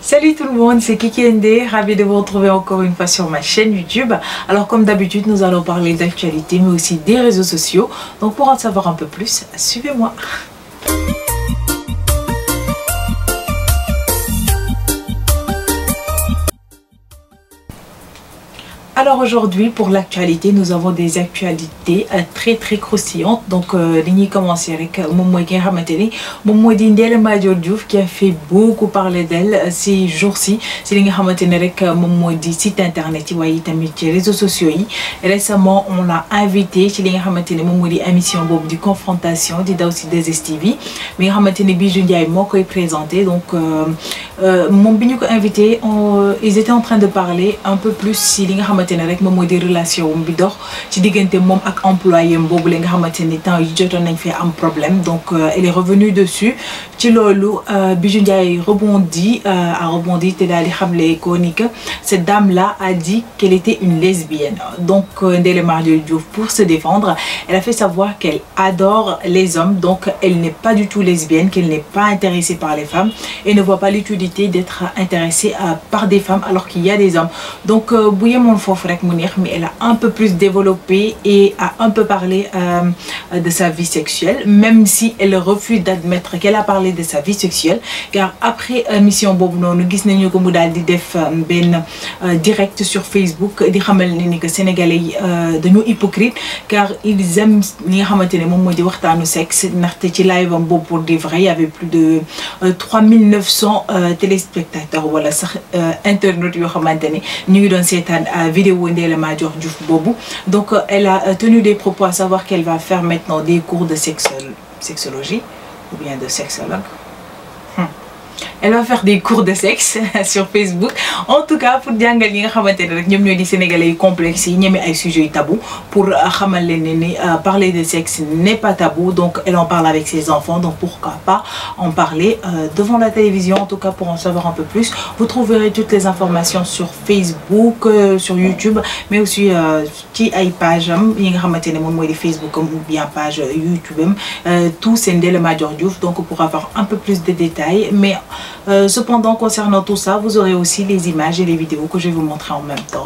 Salut tout le monde, c'est Kiki ND, ravi de vous retrouver encore une fois sur ma chaîne YouTube. Alors comme d'habitude, nous allons parler d'actualité mais aussi des réseaux sociaux. Donc pour en savoir un peu plus, suivez-moi. Alors aujourd'hui pour l'actualité, nous avons des actualités très croustillantes. Donc l'ini commencer avec Ndella Madior Diouf qui a fait beaucoup parler d'elle ces jours-ci. C'est li nga xamanteni rek mom modi site internet yi waye tamit ci réseaux sociaux yi. Récemment on l'a invité ci li nga xamanteni mom modi émission bobu di confrontation di daw ci 2STV mi nga xamanteni Bijou Ndiaye mo koy présenter. Donc mom biñu ko invité ils étaient en train de parler un peu plus ci li nga rek moom mooy di relation bi dox ci diggante moom ak employé boobu la nga xamante ni temps yi jotoon nañ fi am problème. Donc elle est revenue dessus ci loolu Bijou Ndiaye a rebondi te daal di xamle ko ni que cette dame là a dit qu'elle était une lesbienne. Donc Ndella Madior Diouf pour se défendre elle a fait savoir qu'elle adore les hommes. Donc elle n'est pas du tout lesbienne, qu'elle n'est pas intéressée par les femmes et ne voit pas l'utilité d'être intéressée par des femmes alors qu'il y a des hommes. Donc bu yemoon foofu rek mais elle a un peu plus développé et a un peu parlé de sa vie sexuelle, même si elle refuse d'admettre qu'elle a parlé de sa vie sexuelle, car après mission bobu nonu gis nañu ko mu dal di def ben direct sur Facebook di xamal ni que sénégalais dañu hypocrite car ils aiment li nga xamantene mom modi waxtanu sexe. Ndaxte ci live am bobu pour de vrai il y avait plus de 3900 téléspectateurs wala sax internautes yo xamantene ñu ngi doon sétane vidéo Ndella Madior Diouf bobu. Donc elle a tenu des propos à savoir qu'elle va faire maintenant des cours de sexologie ou bien de sexologue. Elle va faire des cours de sexe sur Facebook. En tout cas pour jàngal ñi nga xamantene rek ñom ñoy di sénégalais complexes yi ñëmé ay sujets tabou pour xamal leen ni parler de sexe n'est pas tabou. Donc elle en parle avec ses enfants, donc pourquoi pas en parler devant la télévision. En tout cas pour en savoir un peu plus, vous trouverez toutes les informations sur Facebook, sur YouTube, mais aussi ci ay page am yi nga xamantene mom moy di Facebook ou bien page YouTube tout c'est Ndella Madior Diouf. Donc pour avoir un peu plus de détails, mais cependant concernant tout ça vous aurez aussi les images et les vidéos que je vais vous montrer en même temps.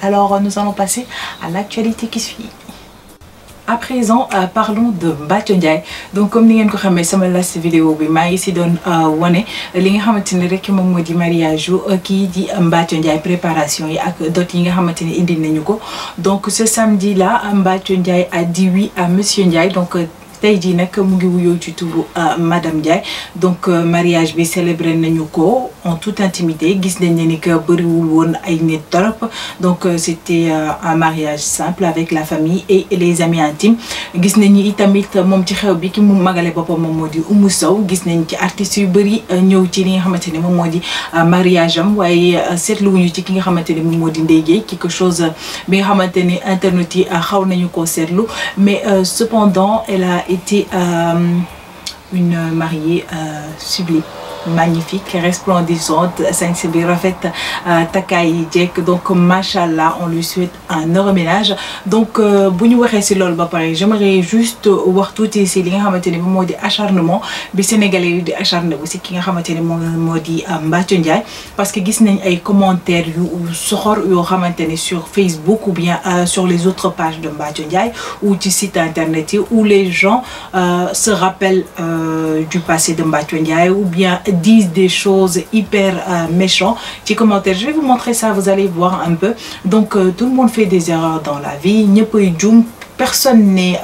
Alors nous allons passer à l'actualité qui suit. À présent parlons de Mbathio Ndiaye. Donc comme ni ngeen ko xamé sama last vidéo bi maa ngi si doon wane li nga xamanteni rek moom moo di mariage kii di Mbathio Ndiaye préparation yi ak dot yi nga xamanteni indi nañu ko. Donc ce samedi là Mbathio Ndiaye a dit oui à monsieur Ndiaye. Donc tey jii nag mu ngi wuyoo ci turu madame Ndiaye. Donc mariage bi célébré nañu ko en toute intimité. Gis nañ ni que bëriwul woon ay nit trop. Donc c'était un mariage simple avec la famille et les amis intimes. Gis nañ ni itamit moom ci xew bi ki mu magale boppam moom moo di Oumou Sow. Gis nañ ci artistes yu bëri ñëw ci li nga xamante ne moom moo di mariage am waaye seetluwuñu ci ki nga xamante ne moom moo di Ndeye Gueye quelque chose bi nga xamante ne internet yi xaw nañu ko seetlu. Mais cependant elle a été une mariée sublime, magnifique, resplendissante, sañse bi rafet, takkaay yi jekk. Donc machallah on lui souhaite un heureux ménage. Donc bu ñu waxee ci loolu ba pare j'aimerais juste wax tuuti ci li nga xamante ne moom moo di acharnement bi sénégalais yi di acharné bu ci ki nga xamante ne moom moo di Mbathio Ndiaye. Parce que gis nañ ay commentaires yu soxor yoo xamante ne sur Facebook ou bien sur les autres pages de Mbathio Ndiaye ou ci site internet yi où les gens se rappellent du passé de Mbathio Ndiaye ou bien disent des choses hyper méchantes. Ci commentaire je vais vous montrer ça, vous allez voir un peu. Donc tout le monde fait des erreurs dans la vie, ñëppay juum. Personne n'est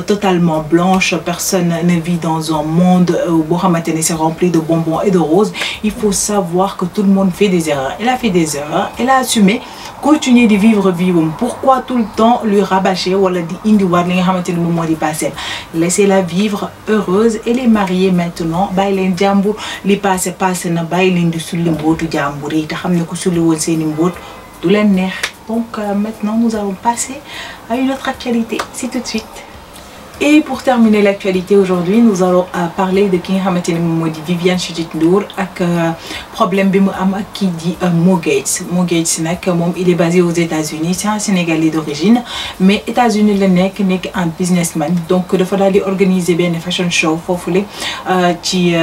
totalement blanche, personne ne vit dans un monde où c'est rempli de bonbons et de roses. Il faut savoir que tout le monde fait des erreurs. Elle a fait des erreurs, elle a assumé, continuer de vivre vivre. Pourquoi tout le temps lui rabâcher ou di indi war li nga xamanteni mom modi passer? Laissez-la vivre heureuse. Elle est mariée maintenant. Bay len jambour li passé na bay len di sulli mbotu jambour yi ta xamne ko sulli won seeni mbot du len neex. Donc maintenant nous allons passer à une autre actualité. C'est tout de suite. Et pour terminer l'actualité aujourd'hui, nous allons parler de ki nga xamanteni mom modi Viviane Chidid Ndour ak problème bi mu am ak ki di Mo Gates. Mo Gates nak mom il est basé aux États-Unis, c'est un Sénégalais d'origine, mais États-Unis la nek un businessman. Donc dafa daal di organiser ben fashion show foofule ci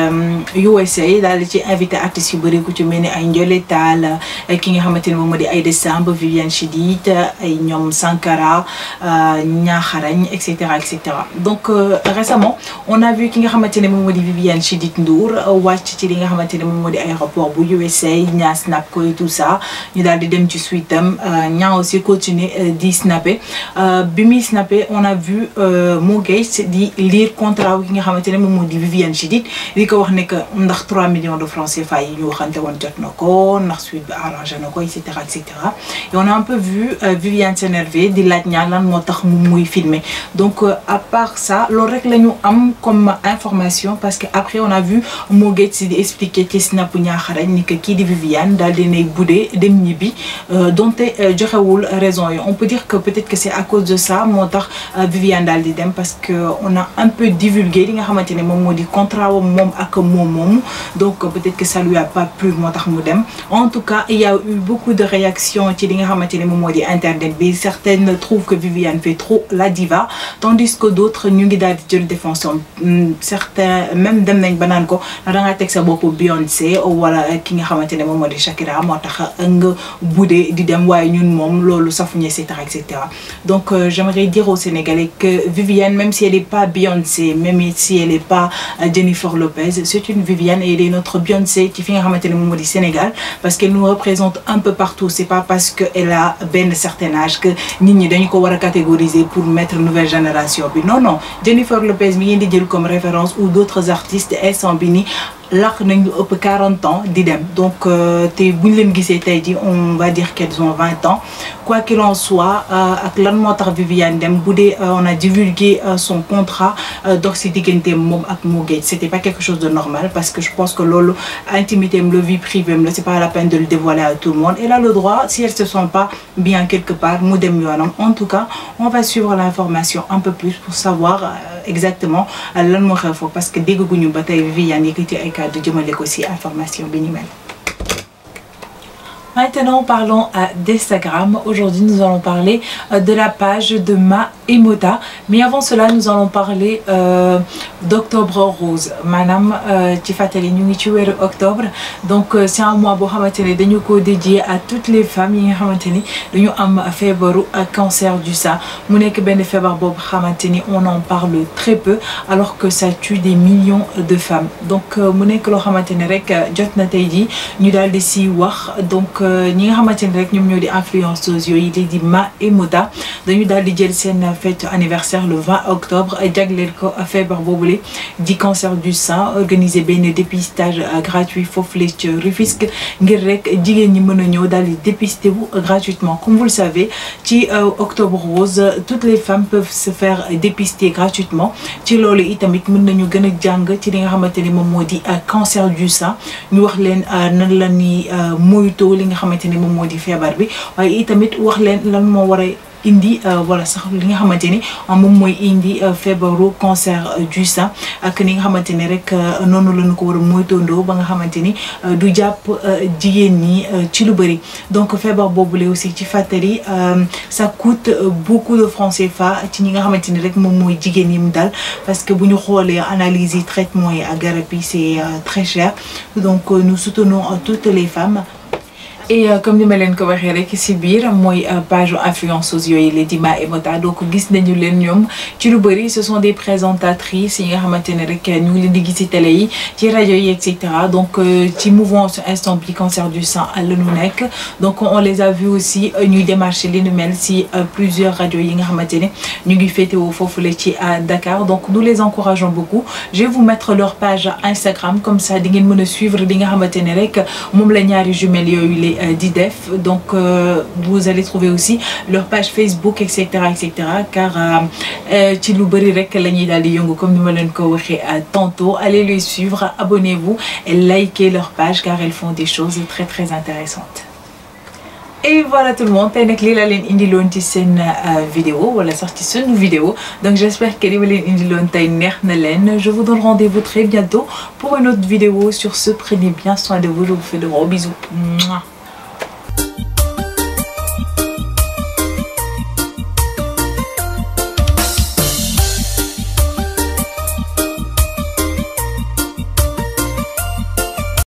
USA daal di ci invité artistes yu bari ku ci melni ay Ndiolé Tall ki nga xamanteni mom modi Aïda Samb, Viviane Chidid, ay ñom Sankara, Ñaxarañ, etc. Donc récemment on a vu ki nga xamanteni mom modi Viviane Chidid Ndour wacc ci li nga xamanteni mom modi aéroport bu USA, ñaa snap ko et tout ça ñu dal di dem ci suite am ñaa aussi continuer di snapper bi mi snapper on a vu Mo Gates di lire contrat ki nga xamanteni mom modi Viviane Chidid di ko wax ne que ndax 3 millions de francs CFA yi ñu waxante won jot nako ndax suite bi arrangé nako etc. Et on a un peu vu Viviane s'énerver di laaj ñaan lan motax mu muy filmer. Donc à part ça loolu rek lañu am comme information parce que après on a vu Mo Gates di expliquer ci snap Ñaxarañ ni que kii di Viviane daal di nay boudé dem ñibi donte joxewul raison yi. On peut dire que peut-être que c'est à cause de ça motax Viviane daal di dem parce que on a un peu divulgué li nga xamanteni mom modi contrat mom ak mom donc peut-être que ça lui a pas plu motax mu dem. En tout cas il y a eu beaucoup de réactions ci li nga xamanteni mom modi internet bi. Certaines trouvent que Viviane fait trop la diva tandis que d'autres ñu ngi daal di jël défense. Certains même dem nañ ba naan ko da nga tek sa bopp Beyoncé wala ki nga xamantene mom modi Shakira motax nga boudé di dem way ñun mom lolu safuñu etc. Donc j'aimerais dire aux Sénégalais que Viviane, même si elle n'est pas Beyoncé, même si elle n'est pas Jennifer Lopez, c'est une Viviane et elle est notre Beyoncé qui fait un moment du Sénégal parce qu'elle nous représente un peu partout. C'est pas parce qu'elle a ben certain âge que nous devons catégoriser pour mettre une nouvelle génération. Non, Jennifer Lopez mi ngeen di jël comme référence ou d'autres artistes instant bi ni laq nañu ëpp 40 ans di dem. Donc té buñ leen gissé tay ji on va dire qu'elles ont 20 ans. Quoi qu'il en soit ak lan motax Viviane dem boudé on a divulgué son contrat dox ci digënté mom ak Mo Gates. C'était pas quelque chose de normal parce que je pense que lolu intimité le vie privée c'est pas la peine de le dévoiler à tout le monde. Elle a le droit si elle se sent pas bien quelque part mu dem yoonam. En tout cas on va suivre l'information un peu plus pour savoir exactement lan mo xew foofu parce que dégguñu ba tay Viviane yëkkati ay kàddu jëmale ko ci information bi ni mel. Maintenant, parlons d'Instagram. Aujourd'hui, nous allons parler de la page de Ma Emota. Mais avant cela, nous allons parler d'Octobre Rose. Madame Tifateli, nous sommes octobre. Donc, c'est un mois dédié à toutes les femmes qui ont fait un cancer du sein. On en parle très peu, alors que ça tue des millions de femmes. Donc, donc ñi nga xamanteni rek ñom ñoo di influenceuses yoy di Ma Emota dañu dal di jël sen fête anniversaire le 20 octobre jagleel ko feebar boobule di cancer du sein organiser ben dépistage gratuit foofu ci Rufisque ngir rek jigéen ñi mëna ñëw dal di dépister wu gratuitement. Comme vous le savez ci Octobre Rose toutes les femmes peuvent se faire dépister gratuitement ci lolu itamit mën nañu gëna jàng ci li nga xamanteni mom modi cancer du sein ñu wax leen nan la ni moytu li nga xamanteni mom modi feebar bi waye itamit wax leen lan mo wara indi voilà sax li nga xamanteni mom moy indi feebaru cancer du sein ak ni nga xamanteni rek nonu lañu ko wara moytondo ba nga xamanteni du japp jigéen ñi ci lu bari. Donc feebar bobulé aussi ci fatali ça coûte beaucoup de francs CFA ci ñi nga xamanteni rek mom moy jigéen ñi mu dal parce que buñu xolé analyse yi traitement yi ak garab yi c'est très cher. Donc nous soutenons toutes les femmes. Et comme ni ma leen ko waxee rek ci biir mooy page influenceuse yooyu les di Ma Emota. Donc gis nañu leen ñoom ci lu bëri ce sont des présentatrices yi nga xamante ne rek ñu ngi leen di gis ci télé yi ci rajo yi et cetera. Donc ci mouvement instant bi cancer du sein la ñu nekk. Donc on les a vus aussi ñuy démarcher li nu mel ci plusieurs radios yi nga xamante ne ñu ngi féetewoo foofule ci à Dakar. Donc nous les encourageons beaucoup. Je vais vous mettre leur page Instagram comme ça di ngeen mën a suivre li nga xamante ne rek moom la ñaari jumelles yooyu les d'IDEF. Donc vous allez trouver aussi leur page Facebook etc. car ci lu bari rek lañuy dal di yëngu comme ni ma leen ko waxé tantôt. Allez les suivre, abonnez-vous et likez leur page car elles font des choses très intéressantes. Et voilà tout le monde, tey nag lii laa leen indiloon ci seen vidéo wala sax ci sunu vidéo, donc j'espère que li ma leen indiloon tey neex na leen. Je vous donne rendez-vous très bientôt pour une autre vidéo. Sur ce, prenez bien soin de vous, je vous fais de gros bisous. Mouah.